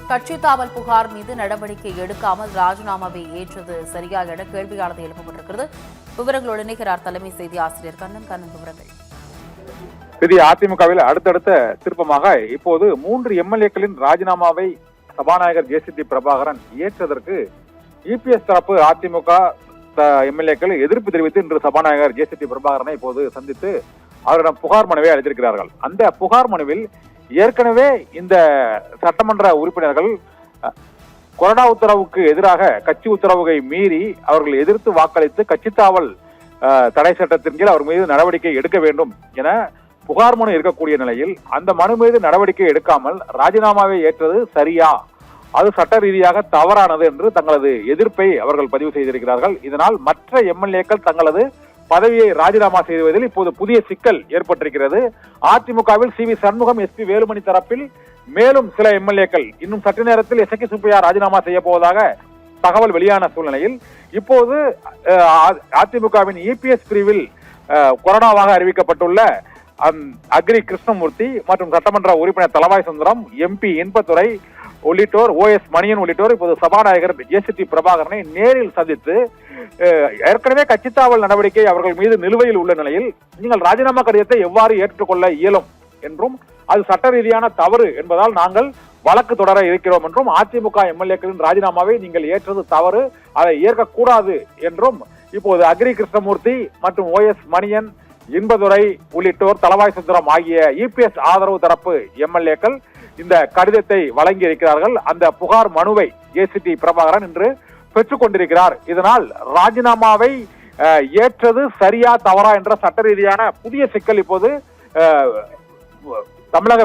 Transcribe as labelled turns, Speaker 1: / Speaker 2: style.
Speaker 1: கட்சி தாவல் புகார் மீது நடவடிக்கை எடுக்காமல் ராஜினாமாவை ஏற்றது சரியா என கேள்வியானது எழுப்பப்பட்டிருக்கிறது. விவரங்களோடு இணைகிறார் தலைமை செய்தி ஆசிரியர் கண்ணன். விவரங்கள்.
Speaker 2: அதிமுகவில் அடுத்தடுத்த திருப்பமாக இப்போது 3 எம்எல்ஏக்களின் ராஜினாமாவை சபாநாயகர் ஜே.சி.டி. பிரபாகரன் ஏற்றதற்கு இபிஎஸ் தரப்பு அதிமுக எம்எல்ஏக்கள் எதிர்ப்பு தெரிவித்து இன்று சபாநாயகர் ஜே.சி.டி. பிரபாகரனை இப்போது சந்தித்து அவரிடம் புகார் மனுவை அளித்திருக்கிறார்கள். அந்த புகார் மனுவில் ஏற்கனவே இந்த சட்டமன்ற உறுப்பினர்கள் கொறடா உத்தரவுக்கு எதிராக கட்சி உத்தரவை மீறி அவர்கள் எதிர்த்து வாக்களித்து கட்சித்தாவல் தடை சட்டத்தின் கீழ் அவர் மீது நடவடிக்கை எடுக்க வேண்டும் என புகார் மனு இருக்கக்கூடிய நிலையில் அந்த மனு மீது நடவடிக்கை எடுக்காமல் ராஜினாமாவை ஏற்றது சரியா, அது சட்ட ரீதியாக தவறானது என்று தங்களது எதிர்ப்பை அவர்கள் பதிவு செய்திருக்கிறார்கள். இதனால் மற்ற எம்எல்ஏக்கள் தங்களது பதவியை ராஜினாமா செய்வதில் இப்போது புதிய சிக்கல் ஏற்பட்டிருக்கிறது. அதிமுகவில் சி.வி. சண்முகம், எஸ்.பி. வேலுமணி தரப்பில் மேலும் சில எம்எல்ஏக்கள் இன்னும் சற்று நேரத்தில் எஸ்.கே. சுப்பையா ராஜினாமா செய்ய போவதாக தகவல் வெளியான சூழ்நிலையில் இப்போது அதிமுகவின் இபிஎஸ் பிரிவில் கொரோனாவாக அறிவிக்கப்பட்டுள்ள அக்ரி கிருஷ்ணமூர்த்தி மற்றும் சட்டமன்ற உறுப்பினர் தளவாய் சுந்தரம், எம்பி இன்பதுரை உள்ளிட்டோர், ஓஎஸ் மணியன் உள்ளிட்டோர் இப்போது சபாநாயகர் ஜே.சி.டி. பிரபாகரனை நேரில் சந்தித்து ஏற்கனவே கட்சித்தாவல் நடவடிக்கை அவர்கள் மீது நிலுவையில் உள்ள நிலையில் நீங்கள் ராஜினாமா கடிதத்தை எவ்வாறு ஏற்றுக்கொள்ள இயலும் என்றும் அது சட்ட ரீதியான தவறு என்பதால் நாங்கள் வழக்கு தொடர இருக்கிறோம் என்றும் அதிமுக எம்எல்ஏக்களின் ராஜினாமாவை நீங்கள் ஏற்றது தவறு, அதை ஏற்கக்கூடாது என்றும் இப்போது அக்ரி கிருஷ்ணமூர்த்தி மற்றும் ஓஎஸ் மணியன், இன்பதுரை உள்ளிட்டோர், தளவாய் சுந்தரம் ஆகிய இபிஎஸ் ஆதரவு தரப்பு எம்எல்ஏக்கள் இந்த கடிதத்தை வழங்கி இருக்கிறார்கள். அந்த புகார் மனுவை ஜே.சி.டி. பிரபாகரன் இன்று பெற்றுக் கொண்டிருக்கிறார். இதனால் ராஜினாமாவை ஏற்றது சரியா தவறா என்ற சட்ட ரீதியான புதிய சிக்கல் இப்போது தமிழக